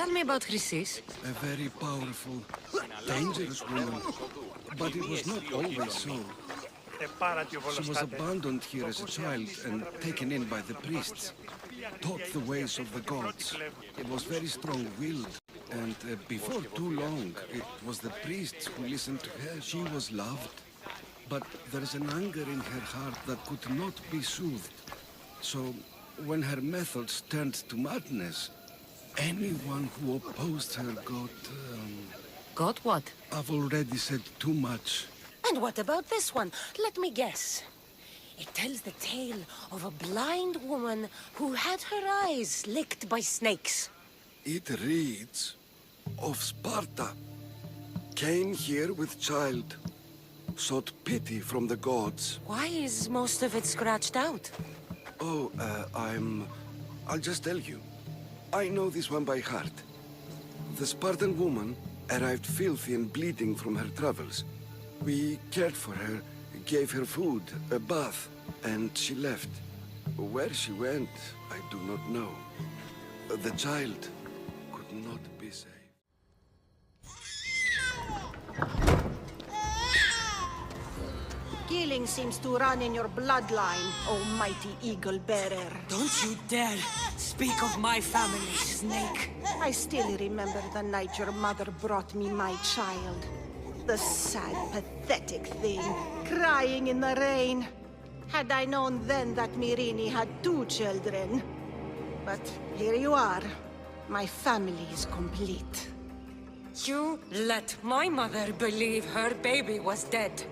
Tell me about Chrysis. A very powerful, dangerous woman. But it was not always so. She was abandoned here as a child and taken in by the priests. Taught the ways of the gods. It was very strong-willed. And before too long, it was the priests who listened to her. She was loved. But there's an anger in her heart that could not be soothed. So, when her methods turned to madness, anyone who opposed her got... Got what? I've already said too much. And what about this one? Let me guess. It tells the tale of a blind woman who had her eyes licked by snakes. It reads of Sparta. Came here with child. Sought pity from the gods. Why is most of it scratched out? Oh, I'll just tell you. I know this one by heart. The Spartan woman arrived filthy and bleeding from her travels. We cared for her, gave her food, a bath, and she left. Where she went, I do not know. The child could not be saved. Killing seems to run in your bloodline, oh mighty eagle bearer. Don't you dare speak of my family, Snake. I still remember the night your mother brought me my child. The sad, pathetic thing, crying in the rain. Had I known then that Myrini had 2 children. But here you are. My family is complete. You let my mother believe her baby was dead.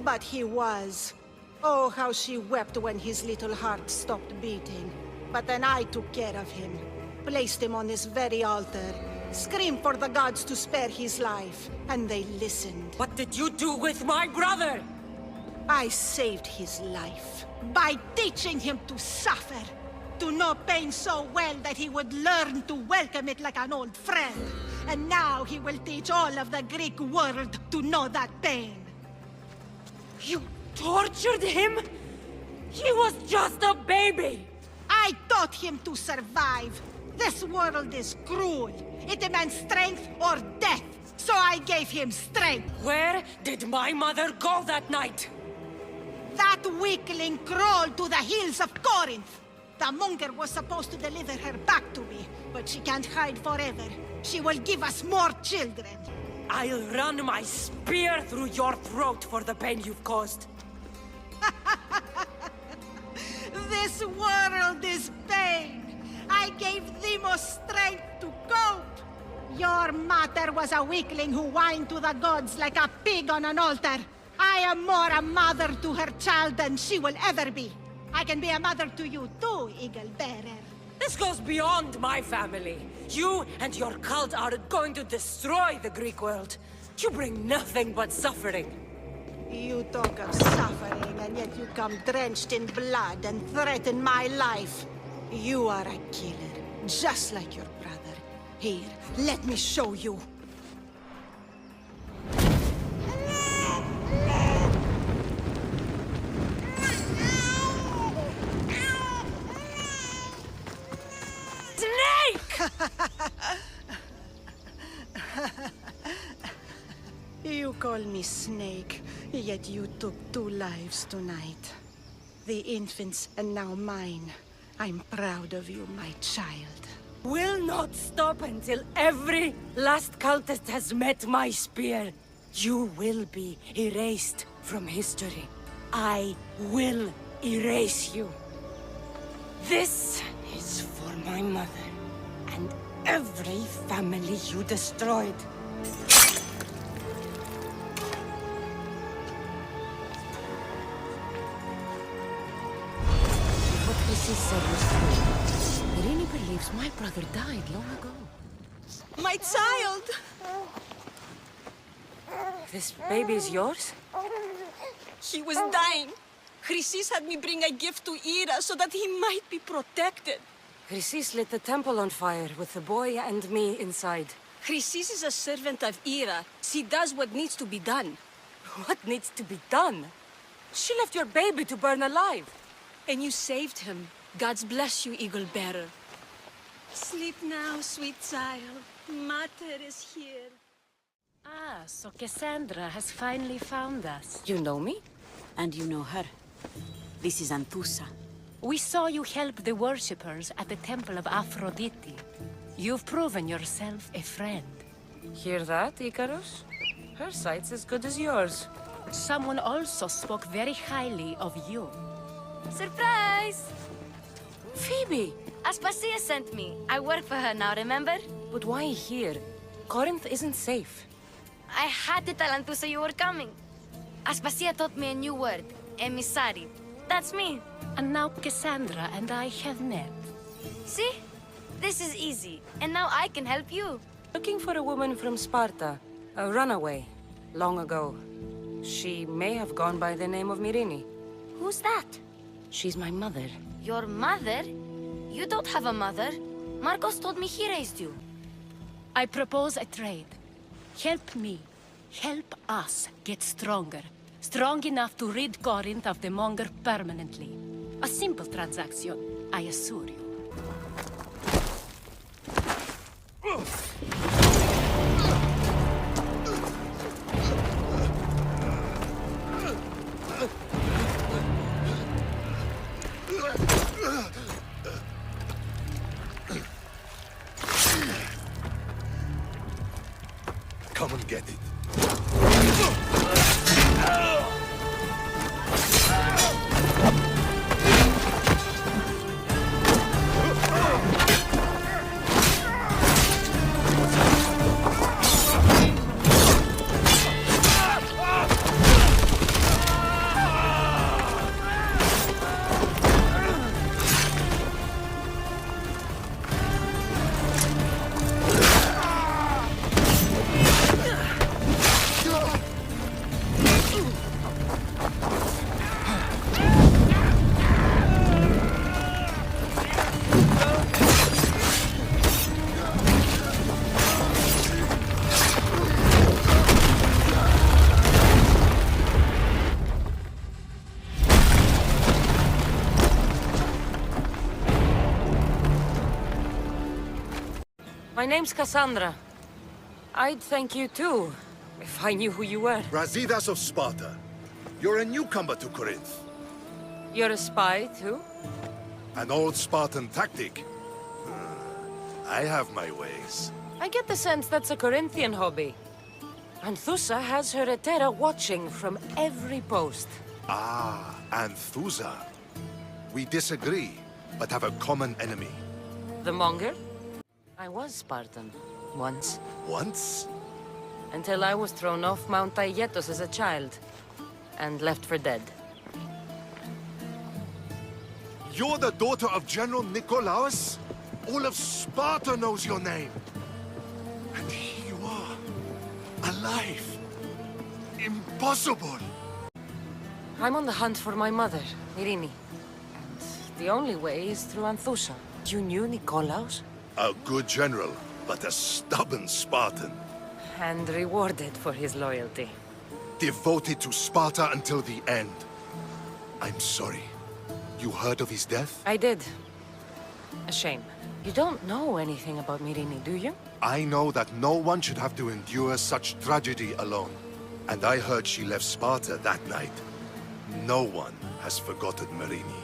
But he was. Oh, how she wept when his little heart stopped beating. But then I took care of him. Placed him on this very altar. Screamed for the gods to spare his life. And they listened. What did you do with my brother? I saved his life. By teaching him to suffer. To know pain so well that he would learn to welcome it like an old friend. And now he will teach all of the Greek world to know that pain. You tortured him? He was just a baby! I taught him to survive. This world is cruel. It demands strength or death. So I gave him strength. Where did my mother go that night? That weakling crawled to the hills of Corinth. The monger was supposed to deliver her back to me, but she can't hide forever. She will give us more children. I'll run my spear through your throat for the pain you've caused. This world is pain. I gave Demos strength to cope. Your mother was a weakling who whined to the gods like a pig on an altar. I am more a mother to her child than she will ever be. I can be a mother to you too, Eagle Bearer. This goes beyond my family. You and your cult are going to destroy the Greek world. You bring nothing but suffering. You talk of suffering, and yet you come drenched in blood and threaten my life. You are a killer, just like your brother. Here, let me show you. You call me Snake, yet you took 2 lives tonight. The infant's and now mine. I'm proud of you, my child. Will not stop until every last cultist has met my spear. You will be erased from history. I will erase you. This is for my mother and every family you destroyed. What Chrysis said was true. Myrini believes my brother died long ago. My child! This baby is yours? He was dying. Chrysis had me bring a gift to Ira so that he might be protected. Chrysis lit the temple on fire with the boy and me inside. Chrysis is a servant of Ira. She does what needs to be done. What needs to be done? She left your baby to burn alive. And you saved him. Gods bless you, Eagle Bearer. Sleep now, sweet child. Mater is here. Ah, so Cassandra has finally found us. You know me? And you know her. This is Anthusa. We saw you help the worshippers at the Temple of Aphrodite. You've proven yourself a friend. Hear that, Icarus? Her sight's as good as yours. Someone also spoke very highly of you. Surprise! Phoebe! Aspasia sent me. I work for her now, remember? But why here? Corinth isn't safe. I had to tell Anthusa you were coming. Aspasia taught me a new word, emissary. That's me. And now Cassandra and I have met. See? This is easy. And now I can help you. Looking for a woman from Sparta. A runaway. Long ago. She may have gone by the name of Myrine. Who's that? She's my mother. Your mother? You don't have a mother. Marcos told me he raised you. I propose a trade. Help me. Help us get stronger. Strong enough to rid Corinth of the Monger permanently. A simple transaction, I assure you. Come and get it. My name's Cassandra. I'd thank you too, if I knew who you were. Brasidas of Sparta. You're a newcomer to Corinth. You're a spy too? An old Spartan tactic. I have my ways. I get the sense that's a Corinthian hobby. Anthusa has her Etera watching from every post. Ah, Anthusa. We disagree, but have a common enemy. The Monger? I was Spartan, once. Once? Until I was thrown off Mount Aietos as a child, and left for dead. You're the daughter of General Nikolaos? All of Sparta knows your name. And here you are, alive. Impossible! I'm on the hunt for my mother, Myrine. And the only way is through Anthusa. You knew Nikolaos? A good general, but a stubborn Spartan. And rewarded for his loyalty. Devoted to Sparta until the end. I'm sorry. You heard of his death? I did. A shame. You don't know anything about Myrine, do you? I know that no one should have to endure such tragedy alone. And I heard she left Sparta that night. No one has forgotten Myrine.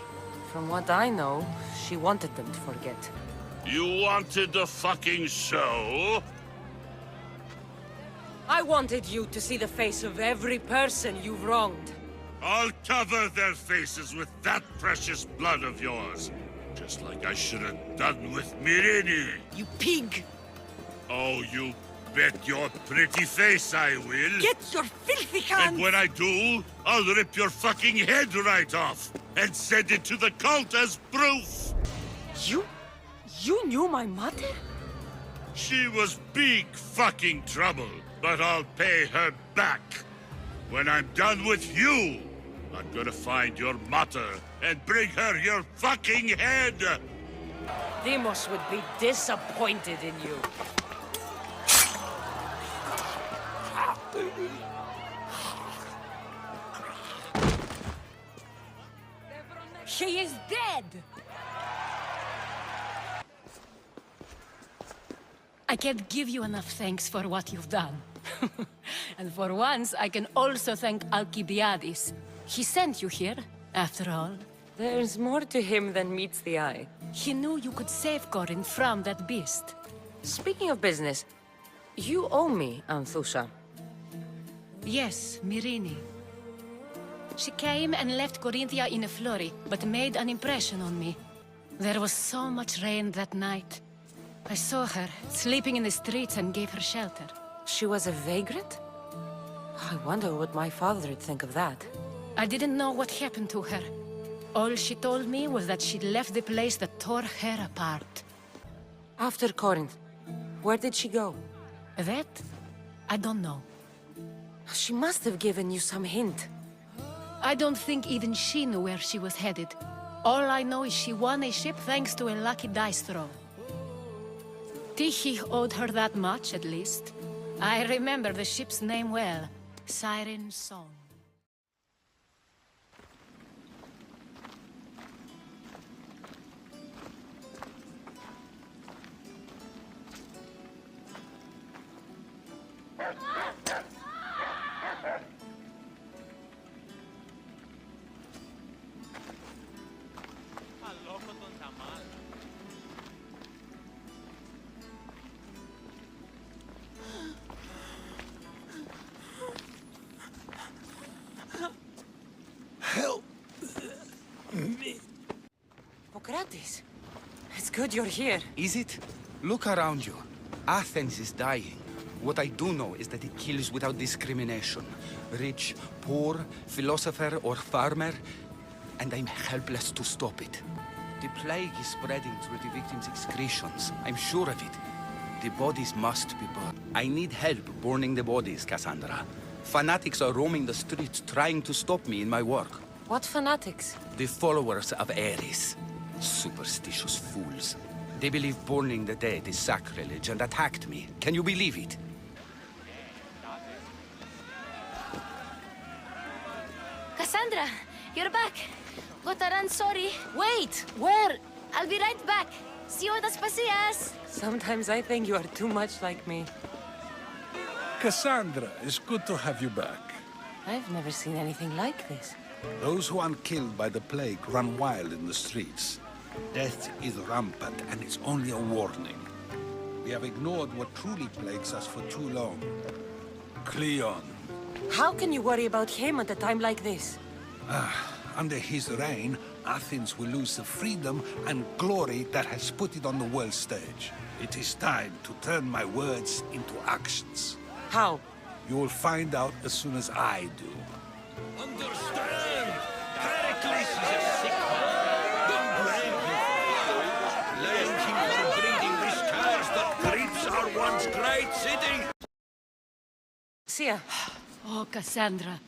From what I know, she wanted them to forget. You wanted the fucking show? I wanted you to see the face of every person you've wronged. I'll cover their faces with that precious blood of yours. Just like I should have done with Myrine. You pig! Oh, you bet your pretty face I will. Get your filthy hands! And when I do, I'll rip your fucking head right off and send it to the cult as proof. You knew my mother? She was big fucking trouble, but I'll pay her back. When I'm done with you, I'm gonna find your mother and bring her your fucking head. Deimos would be disappointed in you. She is dead! I can't give you enough thanks for what you've done. And for once, I can also thank Alcibiades. He sent you here, after all. There's more to him than meets the eye. He knew you could save Corinth from that beast. Speaking of business, you owe me, Anthusha. Yes, Myrrine. She came and left Corinthia in a flurry, but made an impression on me. There was so much rain that night. I saw her, sleeping in the streets, and gave her shelter. She was a vagrant? I wonder what my father'd think of that. I didn't know what happened to her. All she told me was that she'd left the place that tore her apart. After Corinth, where did she go? That? I don't know. She must have given you some hint. I don't think even she knew where she was headed. All I know is she won a ship thanks to a lucky dice throw. Tyche owed her that much, at least. I remember the ship's name well. Siren Song. Help me. Hippocrates, it's good you're here. Is it? Look around you. Athens is dying. What I do know is that it kills without discrimination. Rich, poor, philosopher or farmer, and I'm helpless to stop it. The plague is spreading through the victims' excretions. I'm sure of it. The bodies must be burned. I need help burning the bodies, Cassandra. Fanatics are roaming the streets trying to stop me in my work. What fanatics? The followers of Ares. Superstitious fools. They believe burning the dead is sacrilege and attacked me. Can you believe it? Cassandra, you're back. Gotta run, sorry. Wait! Where? I'll be right back. See you at Aspasias. Sometimes I think you are too much like me. Cassandra, it's good to have you back. I've never seen anything like this. Those who aren't killed by the plague run wild in the streets. Death is rampant, and it's only a warning. We have ignored what truly plagues us for too long. Cleon. How can you worry about him at a time like this? Under his reign, Athens will lose the freedom and glory that has put it on the world stage. It is time to turn my words into actions. How? You will find out as soon as I do. Understand! Pericles is a sick man. Don't blame him for blame him for breeding these curs that creeps our once great city. Sia. Oh, Cassandra.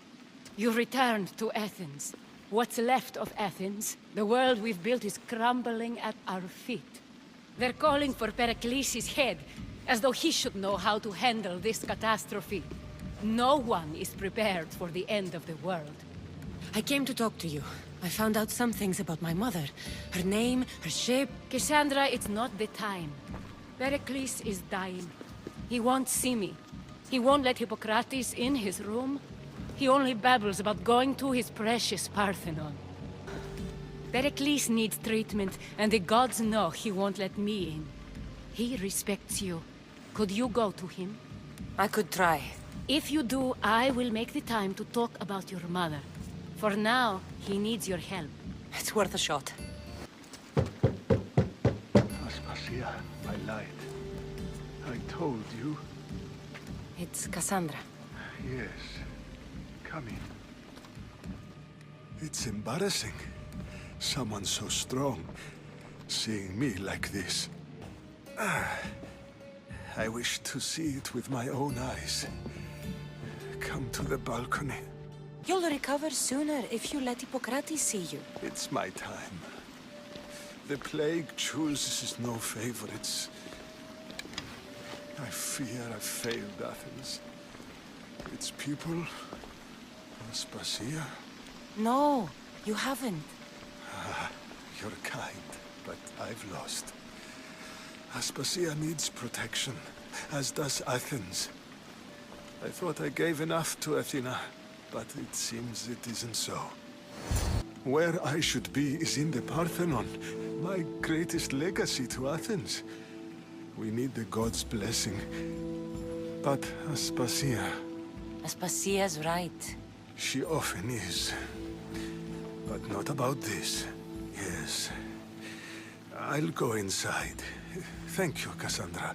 You returned to Athens. What's left of Athens, the world we've built, is crumbling at our feet. They're calling for Pericles' head, as though he should know how to handle this catastrophe. No one is prepared for the end of the world. I came to talk to you. I found out some things about my mother. Her name, her ship. Cassandra, it's not the time. Pericles is dying. He won't see me. He won't let Hippocrates in his room. He only babbles about going to his precious Parthenon. Pericles needs treatment, and the gods know he won't let me in. He respects you. Could you go to him? I could try. If you do, I will make the time to talk about your mother. For now, he needs your help. It's worth a shot. Aspasia, I lied. I told you. It's Cassandra. Yes. Come in. It's embarrassing. Someone so strong, seeing me like this. I wish to see it with my own eyes. Come to the balcony. You'll recover sooner if you let Hippocrates see you. It's my time. The plague chooses no favorites. I fear I failed Athens. Its people, Aspasia. No, you haven't. You're kind, but I've lost. Aspasia needs protection, as does Athens. I thought I gave enough to Athena, but it seems it isn't so. Where I should be is in the Parthenon, my greatest legacy to Athens. We need the gods' blessing. But Aspasia... Aspasia's right. She often is. But not about this. Yes. I'll go inside. Thank you, Cassandra.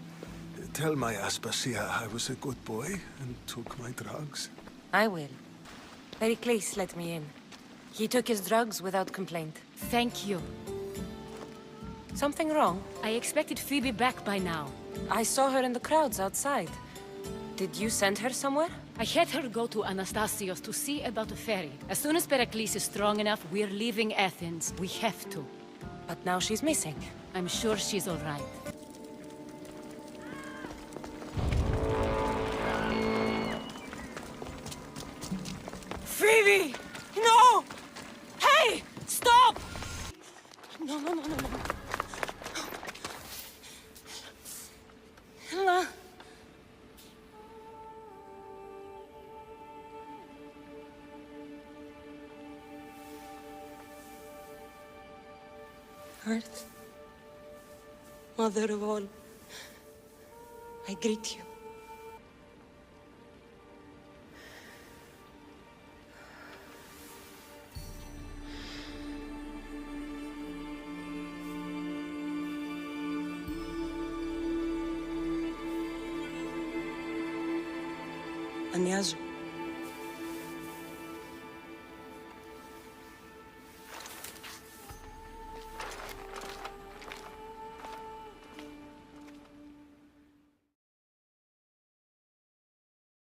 Tell my Aspasia I was a good boy and took my drugs. I will. Pericles let me in. He took his drugs without complaint. Thank you. Something wrong? I expected Phoebe back by now. I saw her in the crowds outside. Did you send her somewhere? I had her go to Anastasios to see about a ferry. As soon as Pericles is strong enough, we're leaving Athens. We have to. But now she's missing. I'm sure she's all right. Phoebe! No! Hey! Stop! No, no, no, no, no. Ella. Earth, Mother of all, I greet you. Ανιάζω.